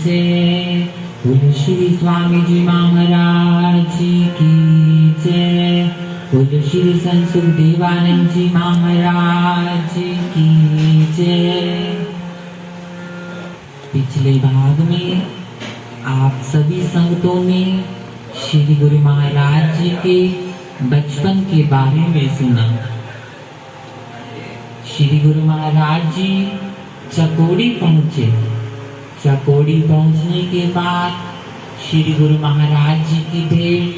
जय। बोलो श्री स्वामी जी महाराज की जय। बोलो श्री संत सुखदेवानंद जी महाराज की जय। पिछले भाग में आप सभी संगतों ने श्री गुरु महाराज जी के बचपन के बारे में सुना। श्री गुरु महाराज जी चकोड़ी पहुंचे। चकोड़ी पहुंचने के बाद श्री गुरु महाराज जी की भेंट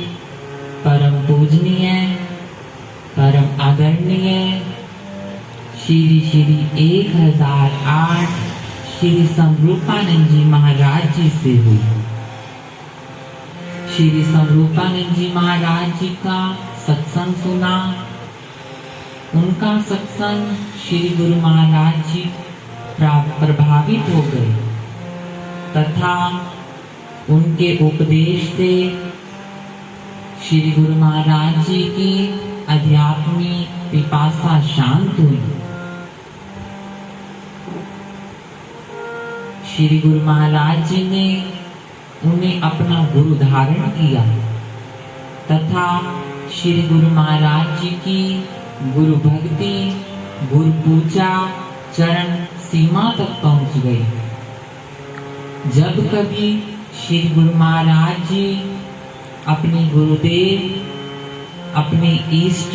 परम पूजनीय, परम आदरणीय श्री श्री 1008 श्री समरूपानंद जी महाराज जी से हुई। श्री समरूपानंद जी महाराज जी का सत्संग सुना। उनका सत्संग श्री गुरु महाराज जी प्रभावित हो गए तथा उनके उपदेश से श्री गुरु महाराज जी की आध्यात्मिक पिपासा शांत हुई। श्री गुरु महाराज जी ने उन्हें अपना गुरु धारण किया तथा श्री गुरु महाराज जी की गुरु भक्ति, गुरु पूजा चरण सीमा तक पहुंच गई। जब कभी श्री गुरु महाराज जी अपने गुरुदेव, अपने इष्ट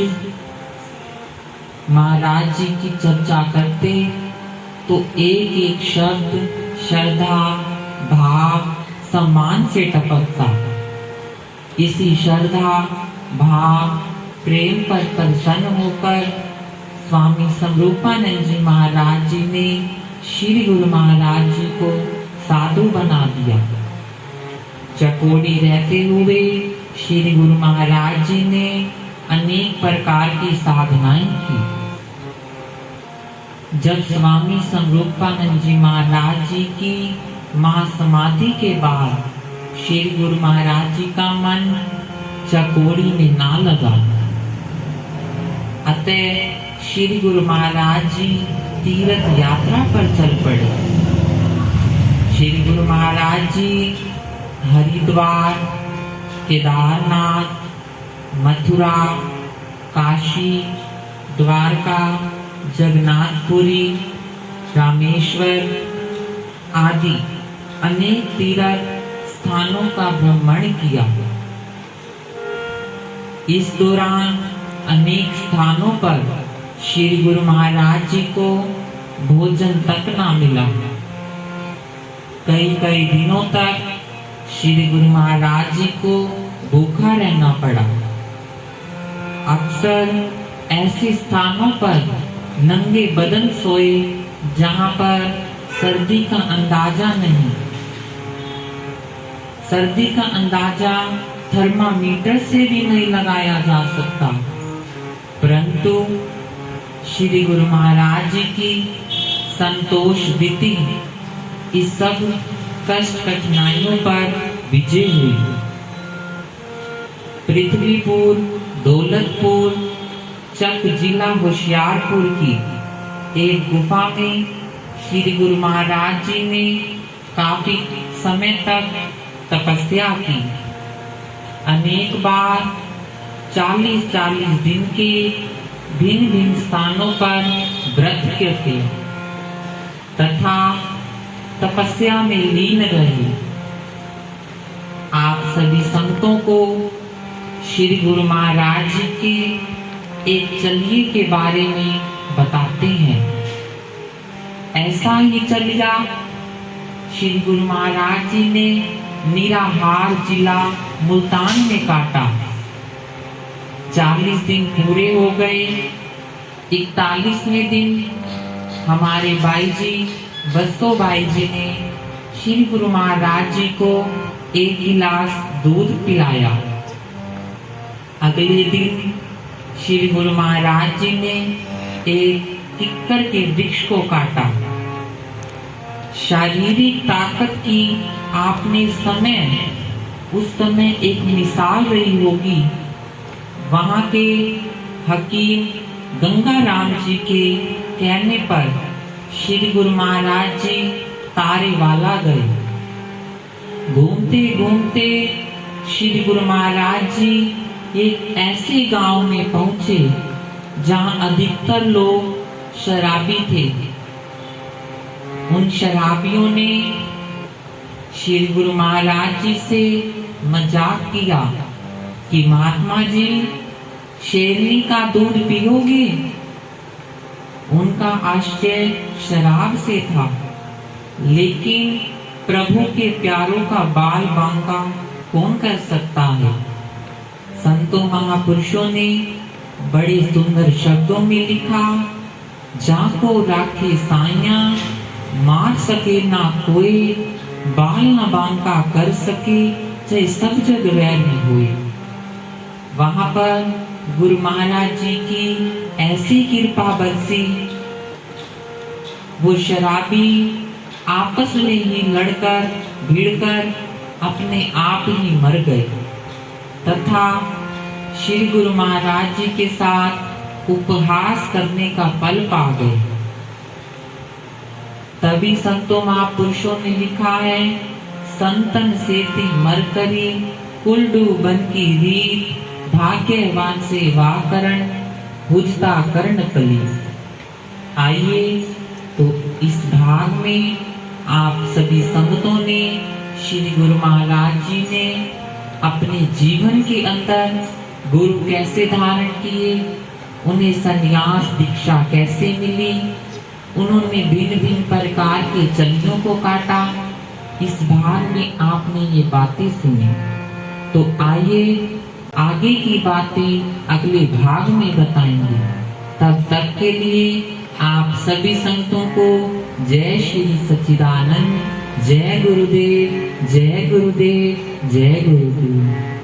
महाराज जी की चर्चा करते तो एक एक शब्द श्रद्धा, भाव, सम्मान से टपकता। इसी श्रद्धा, भाव, प्रेम पर प्रसन्न होकर स्वामी समरूपानंद जी महाराज जी ने श्री गुरु महाराज जी को साधु बना दिया। चकोड़ी रहते हुए श्री गुरु महाराज जी ने अनेक प्रकार की साधनाएं की। जब स्वामी समरूपानंद जी महाराज जी की महासमाधि के बाद श्री गुरु महाराज जी का मन चकोड़ी में ना लगा, अतः श्री गुरु महाराज जी तीर्थ यात्रा पर चल पड़े। श्री गुरु महाराज जी हरिद्वार, केदारनाथ, मथुरा, काशी, द्वारका, जगन्नाथपुरी, रामेश्वर आदि अनेक तीर्थ स्थानों का भ्रमण किया। इस दौरान अनेक स्थानों पर श्री गुरु महाराज जी को भोजन तक ना मिला। कई कई दिनों तक श्री गुरु महाराज जी को भूखा रहना पड़ा। अक्सर ऐसे स्थानों पर नंगे बदन सोए जहां पर सर्दी का अंदाजा नहीं। सर्दी का अंदाजा थर्मामीटर से भी नहीं लगाया जा सकता, परंतु श्री गुरु महाराज जी की संतोष बीती इस सब कष्ट कठिनाइयों पर विजय हुई। पृथ्वीपुर, दौलतपुर, चक जिला होशियारपुर की एक गुफा में श्री गुरु महाराज जी ने काफी समय तक तपस्या की। अनेक बार 40-40 दिन के भिन्न भिन्न स्थानों पर व्रत करते तथा तपस्या में लीन रहे। आप सभी संतों को श्री गुरु महाराज जी के एक चलिए के बारे में बताते हैं। ऐसा ही चलिया श्री गुरु महाराज जी ने निराहार जिला मुल्तान में काटा। 40 दिन पूरे हो गए। 41वें दिन हमारे भाई जी बसो भाई जी ने श्री गुरु महाराज जी को एक गिलास दूध पिलाया। अगले दिन श्री गुरु महाराज जी ने एक किक्कर के वृक्ष को काटा। शारीरिक ताकत की आपने उस समय एक मिसाल रही होगी। वहां के हकीम गंगाराम जी के कहने पर श्री गुरु महाराज जी तारेवाला गए। घूमते घूमते श्री गुरु महाराज जी एक ऐसे गांव में पहुंचे जहां अधिकतर लोग शराबी थे। उन शराबियों ने श्री गुरु महाराज जी से मजाक किया कि महात्मा जी शेरनी का दूध पियोगे? उनका आश्चर्य शराब से था, लेकिन प्रभु के प्यारों का बाल बांका कौन कर सकता है। संतों महापुरुषों ने बड़े सुंदर शब्दों में लिखा, जाको राखे साइया, मार सके ना कोई, बाल न बांका कर सके, चाहे सब जग वैर में हुए। वहां पर गुरु महाराज जी की ऐसी कृपा बरसी, वो शराबी आपस में ही लड़कर भिड़कर अपने आप ही मर गए तथा श्री गुरु महाराज जी के साथ उपहास करने का फल पा गए। तभी संतों महापुरुषों ने लिखा है, संतन सेती मर करी, कुलडू बन की रीत, भाग्यवान से वाकरण, हुजता कर्ण पली। आइए तो इस भाग में आप सभी संगतों ने श्री गुरु महाराज जी ने अपने जीवन के अंदर गुरु कैसे धारण किए, उन्हें संन्यास दीक्षा कैसे मिली, उन्होंने भिन्न भिन्न प्रकार के चलियों को काटा, इस भाग में आपने ये बातें सुनी। तो आइए आगे की बातें अगले भाग में बताएंगे। तब तक के लिए आप सभी संतों को जय श्री सच्चिदानंद, जय गुरुदेव, जय गुरुदेव, जय गुरुदेव।